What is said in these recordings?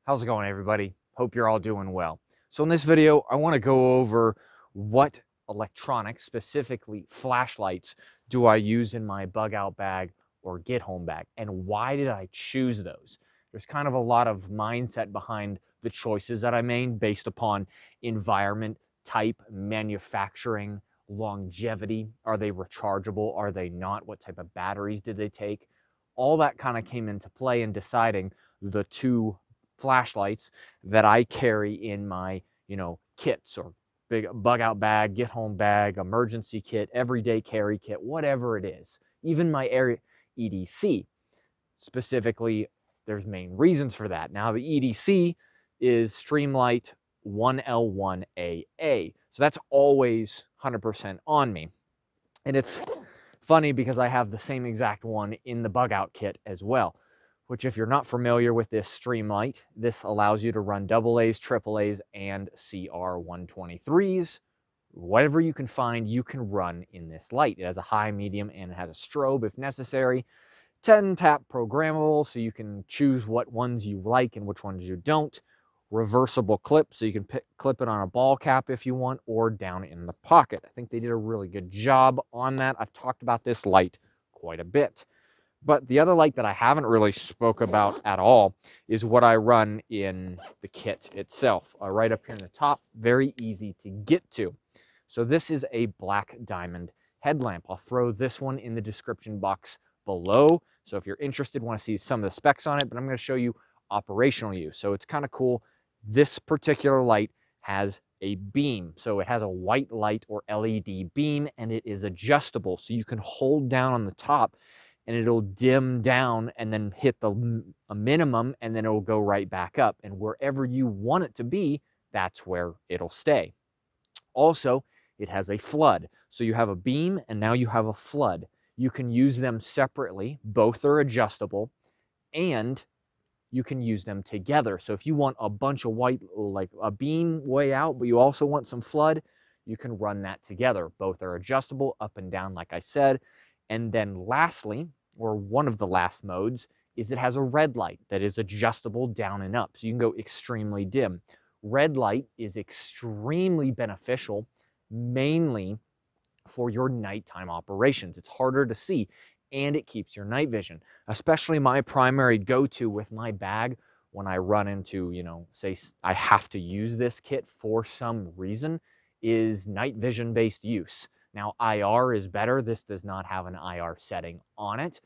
How's it going, everybody? Hope you're all doing well. So in this video, I want to go over what electronics, specifically flashlights, do I use in my bug out bag or get home bag, and why did I choose those? There's kind of a lot of mindset behind the choices that I made based upon environment, type, manufacturing, longevity. Are they rechargeable? Are they not? What type of batteries did they take? All that kind of came into play in deciding the two flashlights that I carry in my, kits or big bug out bag, get home bag, emergency kit, everyday carry kit, whatever it is. Even my area EDC. Specifically, there's main reasons for that. Now the EDC is Streamlight 1L1AA. So that's always 100% on me. And it's funny because I have the same exact one in the bug out kit as well, which if you're not familiar with this Streamlight, this allows you to run AA's, AAA's, and CR123s. Whatever you can find, you can run in this light. It has a high, medium, and it has a strobe if necessary. 10-tap programmable, so you can choose what ones you like and which ones you don't. Reversible clip, so you can clip it on a ball cap if you want, or down in the pocket. I think they did a really good job on that. I've talked about this light quite a bit. But the other light that I haven't really spoke about at all is what I run in the kit itself. Right up here in the top, very easy to get to. So this is a black diamond headlamp. I'll throw this one in the description box below. So if you're interested, want to see some of the specs on it, but I'm going to show you operational use. So it's kind of cool. This particular light has a beam. So it has a white light or LED beam, and it is adjustable. So you can hold down on the top and it'll dim down and then hit a minimum, and then it'll go right back up. And wherever you want it to be, that's where it'll stay. Also, it has a flood. So you have a beam and now you have a flood. You can use them separately. Both are adjustable, and you can use them together. So if you want a bunch of white, like a beam way out, but you also want some flood, you can run that together. Both are adjustable up and down, like I said. And then lastly, or one of the last modes, is it has a red light that is adjustable down and up. So you can go extremely dim. Red light is extremely beneficial, mainly for your nighttime operations. It's harder to see, and it keeps your night vision. Especially my primary go-to with my bag when I run into, say I have to use this kit for some reason, is night vision based use. Now IR is better. This does not have an IR setting on it,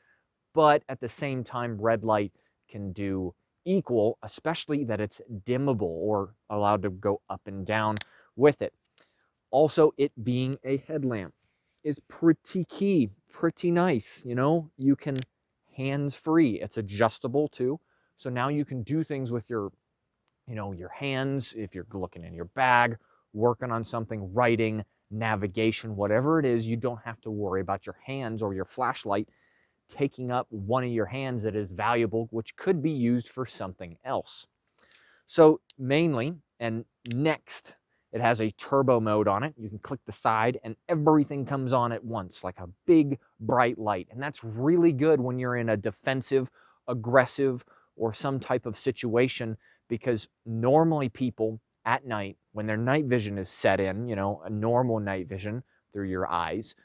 but at the same time, red light can do equal, especially that it's dimmable or allowed to go up and down with it. Also, it being a headlamp is pretty key, pretty nice. You can hands-free. It's adjustable too. So now you can do things with your, your hands. If you're looking in your bag, working on something, writing, navigation, whatever it is, you don't have to worry about your hands or your flashlight taking up one of your hands that is valuable, which could be used for something else. So mainly, and next, it has a turbo mode on it. You can click the side and everything comes on at once, like a big bright light. And that's really good when you're in a defensive, aggressive, or some type of situation, because normally people at night, when their night vision is set in, a normal night vision through your eyes,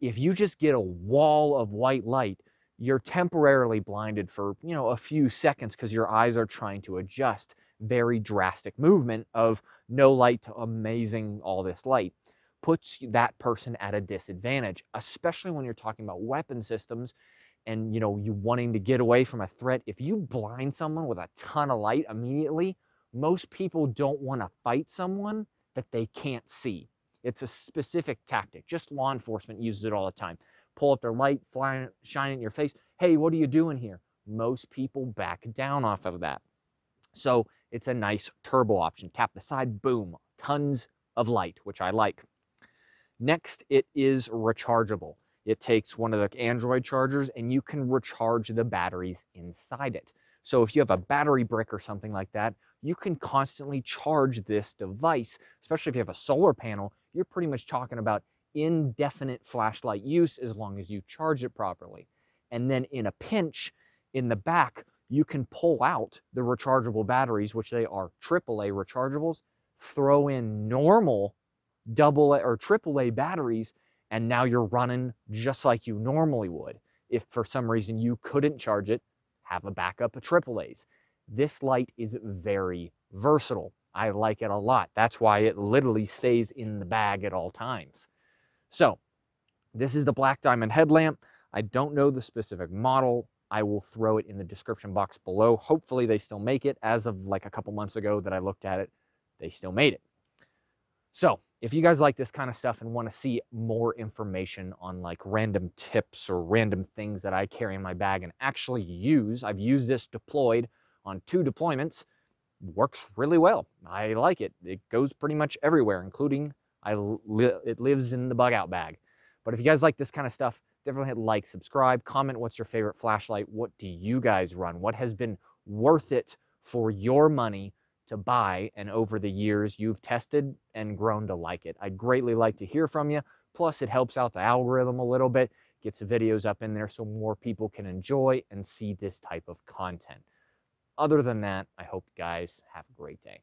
if you just get a wall of white light, you're temporarily blinded for, a few seconds because your eyes are trying to adjust. Very drastic movement of no light to amazing all this light puts that person at a disadvantage, especially when you're talking about weapon systems and, you wanting to get away from a threat. If you blind someone with a ton of light immediately, most people don't want to fight someone that they can't see. It's a specific tactic. Just law enforcement uses it all the time. Pull up their light, shine it in your face. Hey, what are you doing here? Most people back down off of that. So it's a nice turbo option. Tap the side, boom, tons of light, which I like. Next, it is rechargeable. It takes one of the Android chargers and you can recharge the batteries inside it. So if you have a battery brick or something like that, you can constantly charge this device, especially if you have a solar panel. You're pretty much talking about indefinite flashlight use as long as you charge it properly. And then in a pinch, in the back, you can pull out the rechargeable batteries, which they are AAA rechargeables, throw in normal AA or AAA batteries, and now you're running just like you normally would. If for some reason you couldn't charge it, have a backup of AAAs. This light is very versatile. I like it a lot. That's why it literally stays in the bag at all times. So this is the Black Diamond headlamp. I don't know the specific model. I will throw it in the description box below. Hopefully they still make it. As of like a couple months ago that I looked at it, they still made it. So if you guys like this kind of stuff and want to see more information on like random tips or random things that I carry in my bag and actually use, I've used this deployed on 2 deployments. Works really well. I like it. It goes pretty much everywhere, including it lives in the bug out bag. But if you guys like this kind of stuff, definitely hit like, subscribe, comment what's your favorite flashlight. What do you guys run? What has been worth it for your money to buy, and over the years you've tested and grown to like it? I'd greatly like to hear from you. Plus, it helps out the algorithm a little bit, gets the videos up in there so more people can enjoy and see this type of content. Other than that, I hope you guys have a great day.